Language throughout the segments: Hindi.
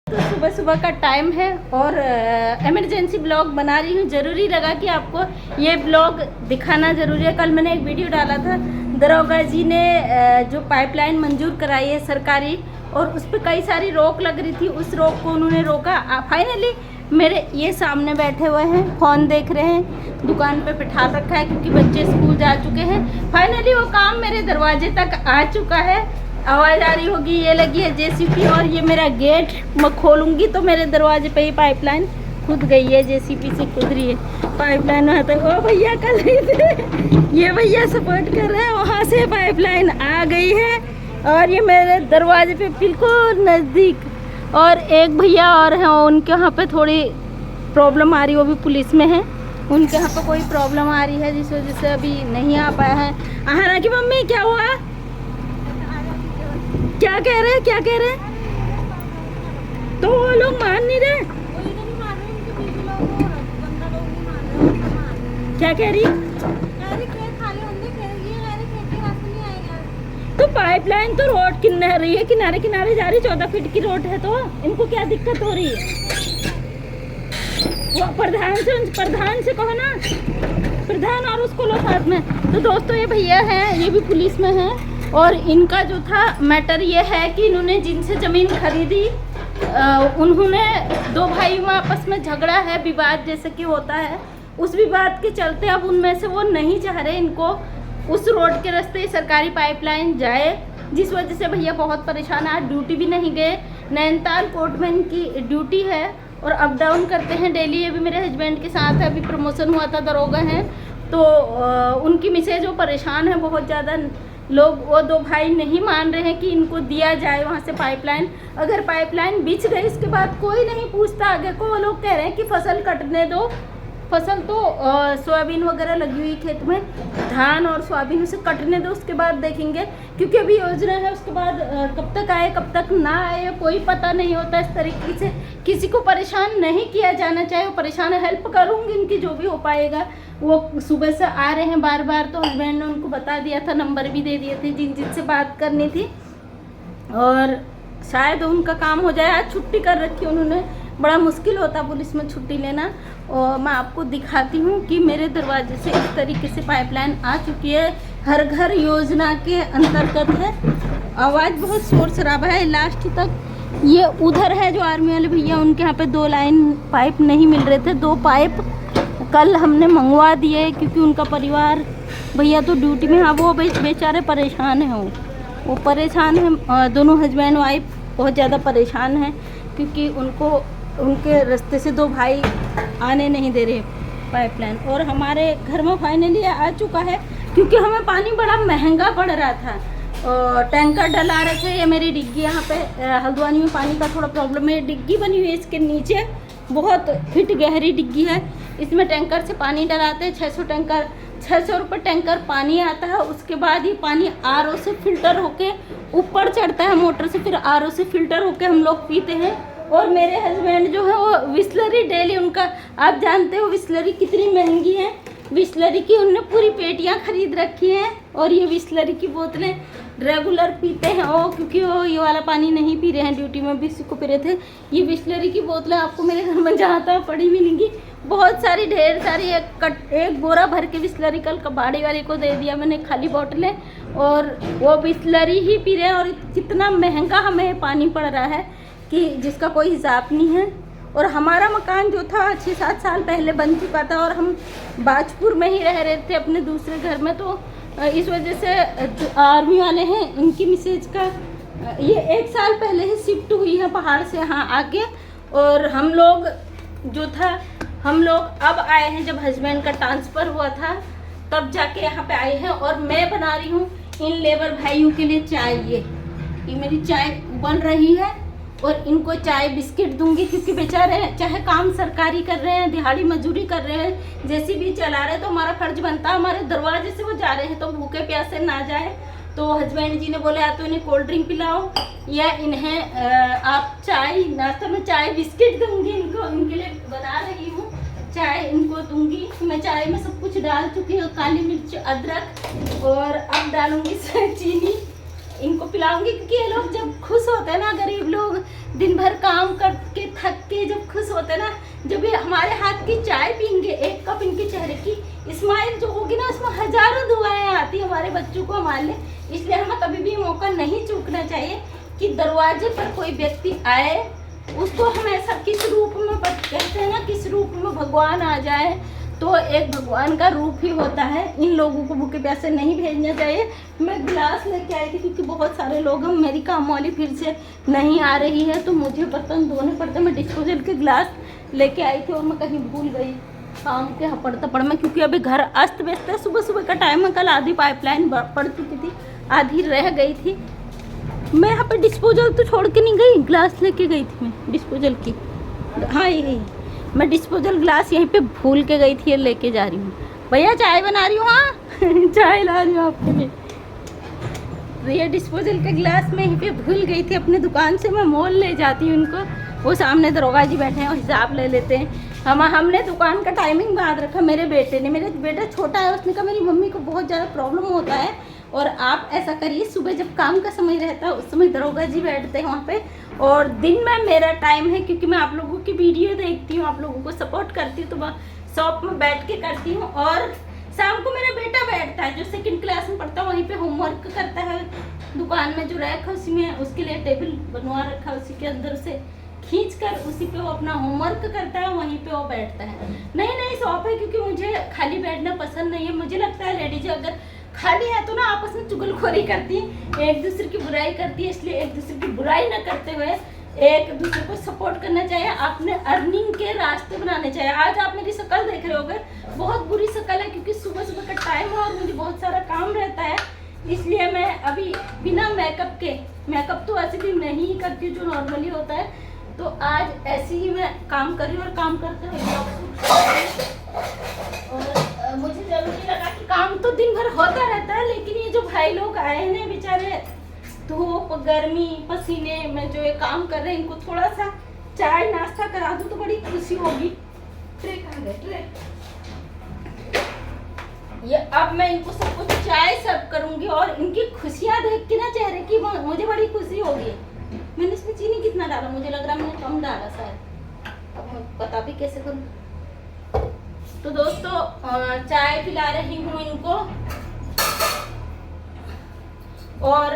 तो सुबह सुबह का टाइम है और इमरजेंसी ब्लॉग बना रही हूँ। ज़रूरी लगा कि आपको ये ब्लॉग दिखाना ज़रूरी है। कल मैंने एक वीडियो डाला था, दरोगा जी ने जो पाइपलाइन मंजूर कराई है सरकारी, और उस पर कई सारी रोक लग रही थी, उस रोक को उन्होंने रोका। फाइनली मेरे ये सामने बैठे हुए हैं, फ़ोन देख रहे हैं, दुकान पे बिठा रखा है क्योंकि बच्चे स्कूल जा चुके हैं। फाइनली वो काम मेरे दरवाजे तक आ चुका है। आवाज़ आ रही होगी, ये लगी है जेसीपी, और ये मेरा गेट मैं खोलूँगी तो मेरे दरवाजे पे ही पाइपलाइन खुद गई है, जेसीपी से खुद रही है पाइपलाइन। वहाँ तक ओ भैया कल ही थे, ये भैया सपोर्ट कर रहे हैं, वहाँ से पाइपलाइन आ गई है और ये मेरे दरवाजे पे बिल्कुल नज़दीक। और एक भैया और हैं, उनके यहाँ पे थोड़ी प्रॉब्लम आ रही है, वो भी पुलिस में है, उनके यहाँ पे कोई प्रॉब्लम आ रही है जिस वजह से अभी नहीं आ पाया है। आहाना की मम्मी क्या हुआ, क्या कह रहे हैं, क्या कह रहे हैं? तो वो लोग मान नहीं रहे, क्या कह रही? तो पाइपलाइन तो रोड किनारे है, किनारे किनारे जा रही, 14 फीट की रोड है, तो इनको क्या दिक्कत हो रही है? वो प्रधान से कहो ना, प्रधान और उसको लो साथ में। तो दोस्तों ये भैया हैं, ये भी पुलिस में हैं, और इनका जो था मैटर ये है कि इन्होंने जिनसे ज़मीन खरीदी, उन्होंने दो भाइयों में आपस में झगड़ा है, विवाद जैसे कि होता है, उस विवाद के चलते अब उनमें से वो नहीं चाह रहे इनको उस रोड के रास्ते सरकारी पाइपलाइन जाए, जिस वजह से भैया बहुत परेशान है। आज ड्यूटी भी नहीं गए, नैनीताल कोर्ट में इनकी ड्यूटी है और अप डाउन करते हैं डेली। ये भी मेरे हस्बैंड के साथ है, अभी प्रमोशन हुआ था, दरोगा हैं, तो उनकी मिसेज वो परेशान है बहुत ज़्यादा। लोग, वो दो भाई नहीं मान रहे हैं कि इनको दिया जाए वहाँ से पाइपलाइन। अगर पाइपलाइन बिछ गई उसके बाद कोई नहीं पूछता आगे को, वो लोग कह रहे हैं कि फसल कटने दो। फसल तो सोयाबीन वगैरह लगी हुई खेत में, धान और सोयाबीन, उसे कटने दो, उसके बाद देखेंगे, क्योंकि अभी योजना है, उसके बाद कब तक आए कब तक ना आए कोई पता नहीं होता। इस तरीके से किसी को परेशान नहीं किया जाना चाहिए। वो परेशान है, हेल्प करूँगी इनकी जो भी हो पाएगा। वो सुबह से आ रहे हैं बार बार, तो हस्बैंड ने उनको बता दिया था, नंबर भी दे दिए थे जिनसे बात करनी थी, और शायद उनका काम हो जाए। आज छुट्टी कर रखी उन्होंने, बड़ा मुश्किल होता पुलिस में छुट्टी लेना। और मैं आपको दिखाती हूँ कि मेरे दरवाजे से इस तरीके से पाइपलाइन आ चुकी है, हर घर योजना के अंतर्गत है। आवाज़ बहुत शोर शराबा है लास्ट तक। ये उधर है जो आर्मी वाले भैया, उनके यहाँ पे 2 लाइन पाइप नहीं मिल रहे थे, 2 पाइप कल हमने मंगवा दिए क्योंकि उनका परिवार, भैया तो ड्यूटी में, हाँ वो बेचारे परेशान हैं, वो परेशान हैं, दोनों हस्बैंड वाइफ बहुत ज़्यादा परेशान हैं क्योंकि उनके रास्ते से 2 भाई आने नहीं दे रहे पाइपलाइन। और हमारे घर में फाइनली आ चुका है क्योंकि हमें पानी बड़ा महंगा पड़ रहा था, और टैंकर डला रहे थे। ये मेरी डिग्गी, यहाँ पे हल्द्वानी में पानी का थोड़ा प्रॉब्लम है, डिग्गी बनी हुई है इसके नीचे, बहुत फीट गहरी डिग्गी है, इसमें टैंकर से पानी डलाते हैं। 600 रुपये टैंकर पानी आता है। उसके बाद ये पानी आरओ से फिल्टर होके ऊपर चढ़ता है मोटर से, फिर आरओ से फिल्टर होके हम लोग पीते हैं। और मेरे हस्बैंड जो है वो बिसलरी डेली, उनका आप जानते हो बिसलरी कितनी महंगी है, बिसलरी की उनने पूरी पेटियाँ खरीद रखी हैं, और ये बिसलरी की बोतलें रेगुलर पीते हैं वो, क्योंकि वो ये वाला पानी नहीं पी रहे हैं, ड्यूटी में भी इसी को पी रहे थे। ये बिसलरी की बोतलें आपको मेरे घर में जहाँ तक पड़ी मिलेंगी, बहुत सारी, ढेर सारी। एक बोरा भर के बिसलरी कल कबाड़ी वाले को दे दिया मैंने, खाली बोतलें, और वो बिसलरी ही पी रहे हैं। और कितना महंगा हमें पानी पड़ रहा है कि जिसका कोई हिसाब नहीं है। और हमारा मकान जो था 6-7 साल पहले बन चुका था, और हम बाजपुर में ही रह रहे थे अपने दूसरे घर में, तो इस वजह से आर्मी वाले हैं, इनकी मिसेज का ये 1 साल पहले ही शिफ्ट हुई है पहाड़ से यहाँ आके। और हम लोग अब आए हैं, जब हस्बैंड का ट्रांसफ़र हुआ था तब जाके यहाँ पे आए हैं। और मैं बना रही हूँ इन लेबर भाइयों के लिए चाय। ये मेरी चाय बन रही है, और इनको चाय बिस्किट दूंगी क्योंकि बेचारे चाहे काम सरकारी कर रहे हैं, दिहाड़ी मजदूरी कर रहे हैं, जैसी भी चला रहे हैं, तो हमारा फर्ज बनता है, हमारे दरवाजे से वो जा रहे हैं तो भूखे प्यासे ना जाए। तो हस्बैंड जी ने बोले या तो इन्हें कोल्ड ड्रिंक पिलाओ, या इन्हें आप चाय, नाश्ता में चाय बिस्किट दूंगी इनको, इनके लिए बना रही हूँ चाय, इनको दूंगी। मैं चाय में सब कुछ डाल चुकी हूँ, काली मिर्च, अदरक, और अब डालूंगी चीनी, इनको पिलाऊंगी, क्योंकि ये लोग जब खुश होते हैं ना, गरीब लोग दिन भर काम करके थक के जब खुश होते हैं ना, जब ये हमारे हाथ की चाय पीएंगे, एक कप इनके चेहरे की स्माइल जो होगी ना, उसमें हजारों दुआएं आती है हमारे बच्चों को हमारे लिए। इसलिए हमें कभी भी मौका नहीं चूकना चाहिए कि दरवाजे पर कोई व्यक्ति आए, उसको हम ऐसा किस रूप में कहते हैं ना, किस रूप में भगवान आ जाए, तो एक भगवान का रूप ही होता है। इन लोगों को भूखे प्यासे नहीं भेजना चाहिए। मैं गिलास लेके आई थी क्योंकि बहुत सारे लोग हैं, मेरी काम वाली फिर से नहीं आ रही है तो मुझे बर्तन धोने पड़ते। मैं डिस्पोजल के गिलास लेके आई थी और मैं कहीं भूल गई काम के हपड़ तपड़ में, क्योंकि अभी घर अस्त व्यस्त है। सुबह सुबह का टाइम है, कल आधी पाइपलाइन पड़ चुकी थी, आधी रह गई थी। मैं यहाँ पे डिस्पोजल तो छोड़ के नहीं गई, ग्लास लेके गई थी मैं डिस्पोजल की। हाँ यही मैं डिस्पोजल ग्लास यहीं पे भूल के गई थी, लेके जा रही हूँ। भैया चाय बना रही हूँ, हाँ चाय ला रही हूँ आपके लिए। तो ये डिस्पोजल का गिलास मैं यहीं पे भूल गई थी अपनी दुकान से, मैं मोल ले जाती हूँ उनको। वो सामने दरोगा जी बैठे हैं और हिसाब ले लेते हैं। हमने दुकान का टाइमिंग बांध रखा मेरे बेटे ने। मेरा बेटा छोटा है, उसने कहा मेरी मम्मी को बहुत ज़्यादा प्रॉब्लम होता है और आप ऐसा करिए, सुबह जब काम का समय रहता है उस समय दरोगा जी बैठते हैं वहाँ पे, और दिन में मेरा टाइम है, क्योंकि मैं आप लोगों की वीडियो देखती हूँ, आप लोगों को सपोर्ट करती हूँ, तो मैं शॉप में बैठ के करती हूँ। और शाम को मेरा बेटा बैठता है जो 2nd क्लास में पढ़ता है, वहीं पे होमवर्क करता है। दुकान में जो रैक है उसी में उसके लिए टेबल बनवा रखा है, उसी के अंदर से खींच कर उसी पे वो अपना होमवर्क करता है, वहीं पे वो बैठता है। नई शॉप है, क्योंकि मुझे खाली बैठना पसंद नहीं है। मुझे लगता है लेडीज अगर खाली है तो ना आपस में चुगलखोरी करती है, एक दूसरे की बुराई करती है। इसलिए एक दूसरे की बुराई न करते हुए एक दूसरे को सपोर्ट करना चाहिए, अपने अर्निंग के रास्ते बनाने चाहिए। आज आप मेरी शक्ल देख रहे होगे, बहुत बुरी शक्ल है, क्योंकि सुबह सुबह का टाइम है और मुझे बहुत सारा काम रहता है। इसलिए मैं अभी बिना मेकअप के, मेकअप तो ऐसे भी नहीं ही करती जो नॉर्मली होता है, तो आज ऐसे ही मैं काम कर रही हूँ। और काम करते हुए और मुझे जरूरी लगा कि काम तो दिन भर होता रहता है, लेकिन ये जो भाई लोग आए हैं बेचारे, धूप गर्मी पसीने में जो ये काम कर रहे हैं, इनको थोड़ा सा चाय नाश्ता करा दूँ तो बड़ी खुशी होगी। ट्रे कहाँ गए ट्रे? ये अब मैं इनको सबको चाय सर्व करूंगी और इनकी खुशियाँ देख के ना चेहरे की मुझे बड़ी खुशी होगी। मैंने इसमें चीनी कितना डाला, मुझे लग रहा मैंने कम डाला शायद, अब मैं पता भी कैसे करूँ। तो दोस्तों चाय पिला रही हूँ इनको, और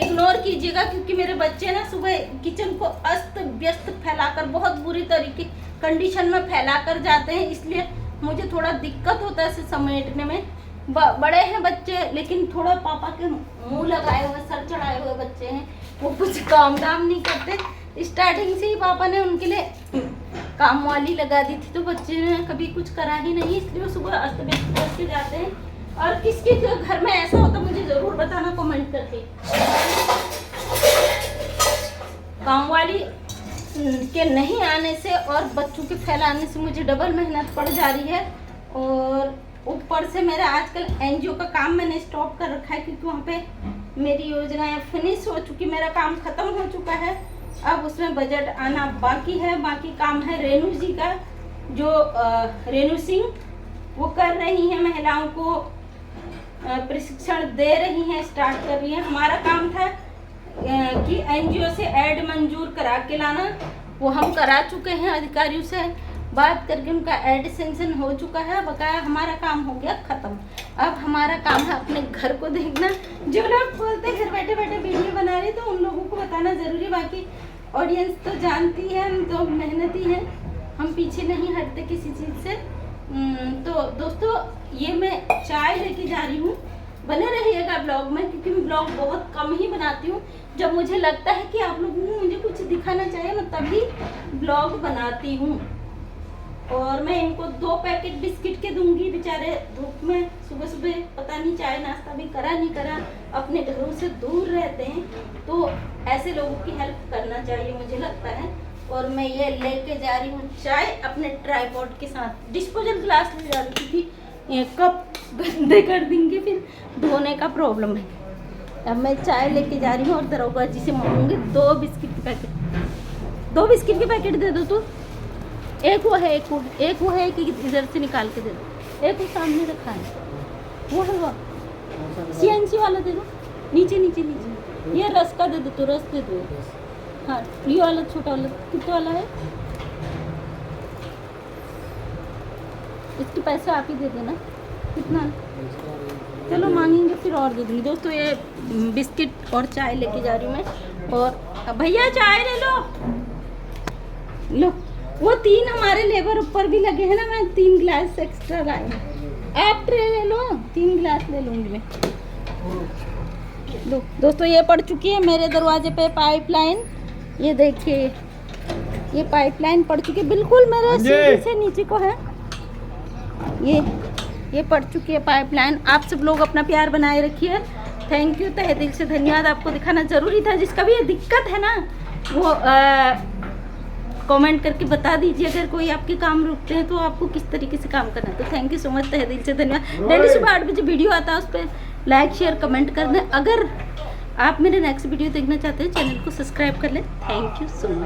इग्नोर कीजिएगा क्योंकि मेरे बच्चे ना सुबह किचन को अस्त व्यस्त फैलाकर बहुत बुरी तरीके कंडीशन में फैलाकर जाते हैं, इसलिए मुझे थोड़ा दिक्कत होता है इसे समेटने में। बड़े हैं बच्चे, लेकिन थोड़ा पापा के मुंह लगाए हुए, सर चढ़ाए हुए बच्चे हैं, वो कुछ काम दाम नहीं करते। स्टार्टिंग से ही पापा ने उनके लिए काम वाली लगा दी थी, तो बच्चे ने कभी कुछ करा ही नहीं, इसलिए वो सुबह अस्त व्यस्त करके जाते हैं। और किसके घर में ऐसा होता मुझे जरूर बताना कमेंट करके। काम वाली के नहीं आने से और बच्चों के फैलाने से मुझे डबल मेहनत पड़ जा रही है, और ऊपर से मेरा आजकल एनजीओ का काम मैंने स्टॉप कर रखा है, क्योंकि वहाँ पे मेरी योजनाएं फिनिश हो चुकी, मेरा काम खत्म हो चुका है। अब उसमें बजट आना बाकी है। बाकी काम है रेणु जी का, जो रेणु सिंह वो कर रही हैं, महिलाओं को प्रशिक्षण दे रही हैं, स्टार्ट कर रही हैं। हमारा काम था कि एनजीओ से ऐड मंजूर करा के लाना, वो हम करा चुके हैं, अधिकारियों से बात करके उनका ऐड सेंक्शन हो चुका है, बकाया हमारा काम हो गया खत्म। अब हमारा काम है अपने घर को देखना। जो लोग बोलते घर बैठे बैठे वीडियो बना रहे, तो उन लोगों को बताना जरूरी। बाकी ऑडियंस तो जानती है, हम तो मेहनती हैं, हम पीछे नहीं हटते किसी चीज़ से। तो दोस्तों ये मैं चाय लेके जा रही हूँ, बने रहिएगा ब्लॉग में, क्योंकि मैं ब्लॉग बहुत कम ही बनाती हूँ। जब मुझे लगता है कि आप लोगों को मुझे कुछ दिखाना चाहिए, मैं तभी ब्लॉग बनाती हूँ। और मैं इनको 2 पैकेट बिस्किट के दूंगी, बेचारे धूप में सुबह सुबह पता नहीं चाय नाश्ता भी करा नहीं करा, अपने घरों से दूर रहते हैं, तो ऐसे लोगों की हेल्प करना चाहिए मुझे लगता है। और मैं ये लेके जा रही हूँ चाय अपने ट्राइपॉड के साथ। डिस्पोजल ग्लास ले जा रही थी क्योंकि ये कप गंदे कर देंगे, फिर धोने का प्रॉब्लम है। अब मैं चाय लेके जा रही हूँ और दरोगा जी से मांगूंगी 2 बिस्किट के पैकेट। 2 बिस्किट के पैकेट दे दो तो। एक वो है, एक वो है, एक इधर से निकाल के दे दो। एक वो सामने रखा है, वो है वो CNC वाला दे दो। नीचे नीचे नीचे ये रस का दे दो, तो रस दे दो। हाँ ये वाला छोटा वाला कितना वाला है? इसके पैसे आप ही दे देना। कितना? चलो मांगेंगे फिर और दे दूँगी। दोस्तों ये बिस्किट और चाय लेके जा रही हूँ मैं। और भैया चाय ले लो। लो वो 3 हमारे लेबर ऊपर भी लगे हैं ना, मैं 3 गिलास एक्स्ट्रा लाई। आप ट्रे ले लो, 3 गिलास ले लूँगी मैं। लो दोस्तों ये पड़ चुकी है मेरे दरवाजे पे पाइपलाइन। ये देखिए ये पाइपलाइन पड़ चुकी है, बिल्कुल मेरे सीढ़ी से नीचे को है। ये पड़ चुकी है पाइपलाइन। आप सब लोग अपना प्यार बनाए रखिए। थैंक यू, तहे दिल से धन्यवाद। आपको दिखाना ज़रूरी था। जिसका भी ये दिक्कत है ना वो कमेंट करके बता दीजिए। अगर कोई आपके काम रुकते हैं तो आपको किस तरीके से काम करना है। तो थैंक यू सो मच, तहे दिल से धन्यवाद। डेली सुबह 8 बजे वीडियो आता है, उस पर लाइक शेयर कमेंट कर दें। अगर आप मेरे नेक्स्ट वीडियो देखना चाहते हैं चैनल को सब्सक्राइब कर लें। Thank you so much.